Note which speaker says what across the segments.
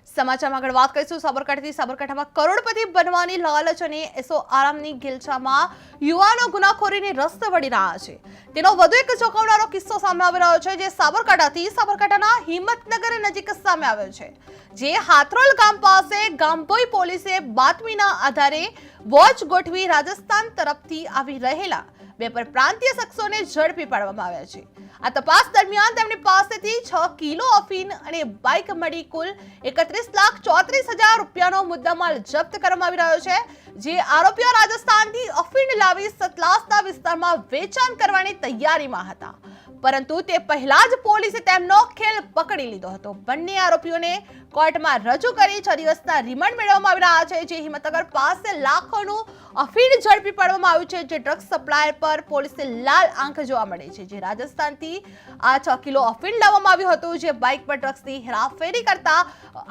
Speaker 1: સમાચારમાં આગળ વાત કરીશું સાબરકાંઠામાં કરોડપતિ બનવાની લાલચ અને એસો આરામની ગિલચામાં યુવાનો ગુનાખોરીની રસ્તે વળી રહ્યા છે। તેનો વધુ એક ચોંકાવનારો કિસ્સો સામે આવી રહ્યો છે, જે સાબરકાંઠાના હિંમતનગર નજીક સામે આવ્યો છે। જે હાથરોલ ગામ પાસે ગામભોઈ પોલીસે બાતમીના આધારે વોચ ગોઠવી રાજસ્થાન તરફથી આવી રહેલા બે પરપ્રાંતીય શખ્સોને ઝડપી પાડવામાં આવ્યા છે। આ તપાસ દરમિયાન તેમની પાસેથી 6 કિલો અફીણ અને બાઇક મળી કુલ 31,34,000 રૂપિયાનો મુદ્દામાલ જપ્ત કરવામાં આવી રહ્યો છે। જે આરોપીઓ રાજસ્થાનથી અફીણ લાવી સતલાસના વિસ્તારમાં વેચાણ કરવાની તૈયારીમાં હતા, પરંતુ તે પહેલા જ પોલીસે તેમનો ખેલ પકડી લીધો હતો। બંને આરોપીઓને કોર્ટમાં રજૂ કરી 6 દિવસના રિમાન્ડ મેળવવામાં આવી રહ્યા છે। જે હિંમતનગર પાસે લાખોનું અફીણ ઝડપી પાડવામાં આવ્યું છે। જે ડ્રગ્સ સપ્લાયર પર પોલીસે લાલ આંખ જોવા મળી છે। જે રાજસ્થાનથી આ 6 કિલો અફીણ લાવવામાં આવ્યું હતું, જે બાઇક પર ડ્રગ્સની હેરાફેરી કરતા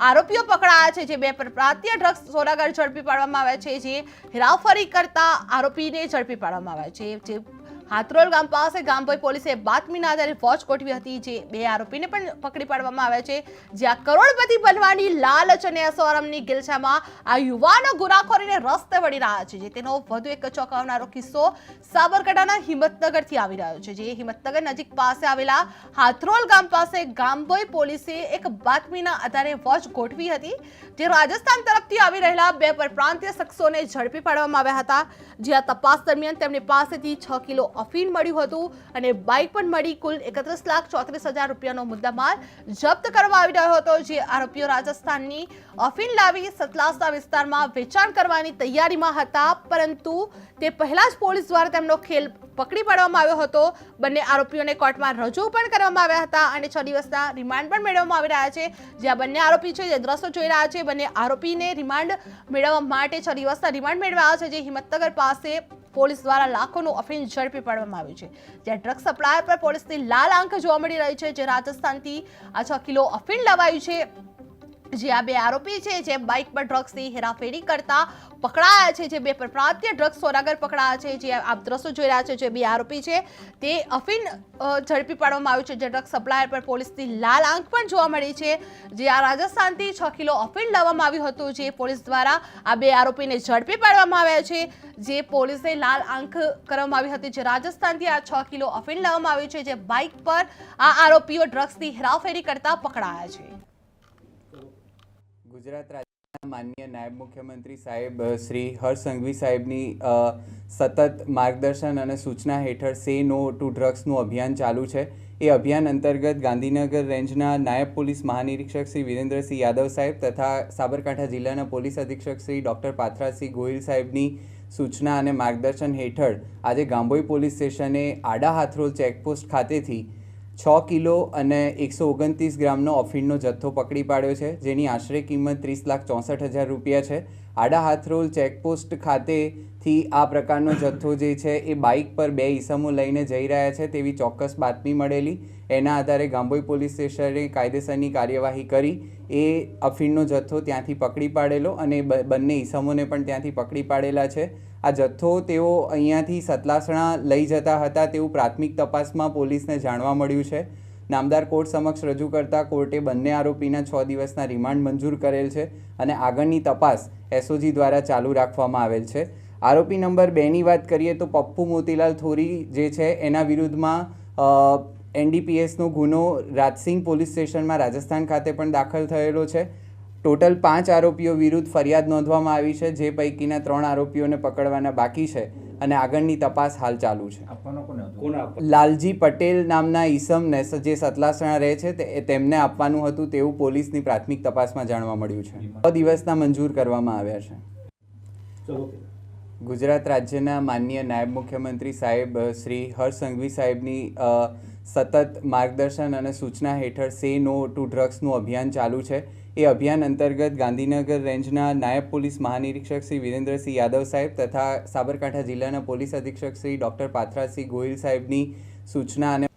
Speaker 1: આરોપીઓ પકડાયા છે। જે બે પરપ્રાંતીય ડ્રગ્સ સોદાગર ઝડપી પાડવામાં આવ્યા છે। જે હેરાફેરી કરતા આરોપીને ઝડપી પાડવામાં આવ્યા છે। જે હાથરોલ ગામ પાસે ગામભોઈ પોલીસે બાતમીના આધારે વોચ ગોઠવી હતી। જે બે આરોપીને પણ પકડી પાડવામાં આવ્યા છે। જ્યાં કરોડપતિ બનવાની લાલચ અને અસોરમની ગિલચામાં આ યુવાનો ગુનાખોરીને રસ્તે વળી રહ્યા છે। જે તેનો વધુ એક ચોંકાવનારો કિસ્સો સાબરકાંઠાના હિંમતનગરથી આવી રહ્યો છે। જે હિંમતનગર નજીક પાસે આવેલા હાથરોલ ગામ પાસે ગામભોઈ પોલીસે એક બાતમીના આધારે વોચ ગોઠવી હતી। જે રાજસ્થાન તરફથી આવી રહેલા બે પરપ્રાંતીય શખ્સોને ઝડપી પાડવામાં આવ્યા હતા। જ્યાં તપાસ દરમિયાન તેમની પાસેથી 6 કિલો અફીણ મળ્યું હતું અને બાઇક પણ મળી કુલ 31,34,000 રૂપિયાનો મુદ્દામાલ જપ્ત કરવામાં આવી રહ્યો હતો। જે આરોપીઓ રાજસ્થાનની અફીણ લાવી સતલાસના વિસ્તારમાં વેચાણ કરવાની તૈયારીમાં હતા, પરંતુ તે પહેલા જ પોલીસ દ્વારા તેમનો ખેલ પકડી પાડવામાં આવ્યો હતો। બંને આરોપીઓને કોર્ટમાં રજૂ પણ કરવામાં આવ્યા હતા અને 6 દિવસના રિમાન્ડ પણ મેળવવામાં આવી રહ્યા છે। જ્યાં બંને આરોપી છે, જે દ્રશ્યો જોઈ રહ્યા છે, બંને આરોપીને રિમાન્ડ મેળવવા માટે 6 દિવસના રિમાન્ડ મેળવ્યા છે। જે હિંમતનગર પાસે પોલીસ દ્વારા લાખોનું અફીણ ઝડપી પાડવામાં આવ્યું છે। જ્યાં ડ્રગ્સ સપ્લાયર પર પોલીસની લાલ આંખ જોવા મળી રહી છે। જે રાજસ્થાનથી આ 6 કિલો અફીણ લવાયું છે। જે આ બે આરોપી છે, જે બાઇક પર ડ્રગ્સની હેરાફેરી કરતા પકડાયા છે। જે બે પરપ્રાંતીય ડ્રગ્સ સોદાગર પકડાયા છે। જે આપ દ્રશ્યો જોઈ રહ્યા છે, જે બે આરોપી છે તે અફીણ ઝડપી પાડવામાં આવ્યું છે। જે ડ્રગ્સ સપ્લાયર પર પોલીસની લાલ આંખ પણ જોવા મળી છે। જે આ રાજસ્થાનથી 6 કિલો અફીણ લાવવામાં આવ્યું હતું। જે પોલીસ દ્વારા આ બે આરોપીને ઝડપી પાડવામાં આવ્યા છે। જે પોલીસે લાલ આંખ કરવામાં આવી હતી। જે રાજસ્થાનથી આ 6 કિલો અફીણ લાવવામાં આવ્યું છે। જે બાઇક પર આ આરોપીઓ ડ્રગ્સની હેરાફેરી કરતા પકડાયા છે।
Speaker 2: ગુજરાત રાજ્યના માનનીય નાયબ મુખ્યમંત્રી સાહેબ શ્રી હર્ષ સંઘવી સાહેબની સતત માર્ગદર્શન અને સૂચના હેઠળ સે નો ટુ ડ્રગ્સનું અભિયાન ચાલુ છે। એ અભિયાન અંતર્ગત ગાંધીનગર રેન્જના નાયબ પોલીસ મહાનિરીક્ષક શ્રી વિરેન્દ્રસિંહ યાદવ સાહેબ તથા સાબરકાંઠા જિલ્લાના પોલીસ અધિક્ષક શ્રી ડૉક્ટર પાથરાસિંહ ગોહિલ સાહેબની સૂચના અને માર્ગદર્શન હેઠળ આજે ગામભોઈ પોલીસ સ્ટેશને આડા હાથરોલ ચેકપોસ્ટ ખાતેથી 6 કિલો અને 129 ગ્રામનો અફીણનો જથ્થો પકડી પાડ્યો છે। જેની આશરે કિંમત 30,64,000 રૂપિયા છે। આડા હાથરોલ ચેકપોસ્ટ ખાતેથી આ પ્રકારનો જથ્થો જે છે એ બાઇક પર બે ઈસમો લઈને જઈ રહ્યા છે તેવી ચોક્કસ બાતમી મળેલી। એના આધારે ગામભોઈ પોલીસ સ્ટેશને કાયદેસરની કાર્યવાહી કરી એ અફીણનો જથ્થો ત્યાંથી પકડી પાડેલો અને બંને ઈસમોને પણ ત્યાંથી પકડી પાડેલા છે। આ જથ્થો તેઓ અહીંયાથી સતલાસણા લઈ જતા હતા તેવું પ્રાથમિક તપાસમાં પોલીસને જાણવા મળ્યું છે। નામદાર કોર્ટ સમક્ષ રજૂ કરતા કોર્ટે બંને આરોપીના 6 દિવસના રિમાન્ડ મંજૂર કરેલ છે અને આગળની તપાસ એસઓજી દ્વારા ચાલુ રાખવામાં આવેલ છે। આરોપી નંબર 2ની વાત કરીએ તો પપ્પુ મોતીલાલ થોરી જે છે એના વિરુદ્ધમાં એનડીપીએસનો ગુનો રાજસિંહ પોલીસ સ્ટેશનમાં રાજસ્થાન ખાતે પણ દાખલ થયેલો છે। ટોટલ 5 આરોપીઓ વિરુદ્ધ ફરિયાદ નોંધવામાં આવી છે, જે પૈકીના 3 આરોપીઓને પકડવાના બાકી છે અને આગળની તપાસ હાલ ચાલુ છે। લાલજી પટેલ નામના ઈસમને જે સતલાસણા રહે છે તેમને આપવાનું હતું તેવું પોલીસની પ્રાથમિક તપાસમાં જાણવા મળ્યું છે। 6 દિવસના મંજૂર કરવામાં આવ્યા છે। ગુજરાત રાજ્યના માનનીય નાયબ મુખ્યમંત્રી સાહેબ શ્રી હર્ષ સંઘવી સાહેબની સતત માર્ગદર્શન અને સૂચના હેઠળ સે નો ટુ ડ્રગ્સનું અભિયાન ચાલુ છે। એ અભિયાન અંતર્ગત ગાંધીનગર રેન્જના નાયબ પોલીસ મહાનિરીક્ષક શ્રી વિરેન્દ્રસિંહ યાદવ સાહેબ તથા સાબરકાંઠા જિલ્લાના પોલીસ અધિક્ષક શ્રી ડૉક્ટર પાથરાસિંહ ગોહિલ સાહેબની સૂચના અને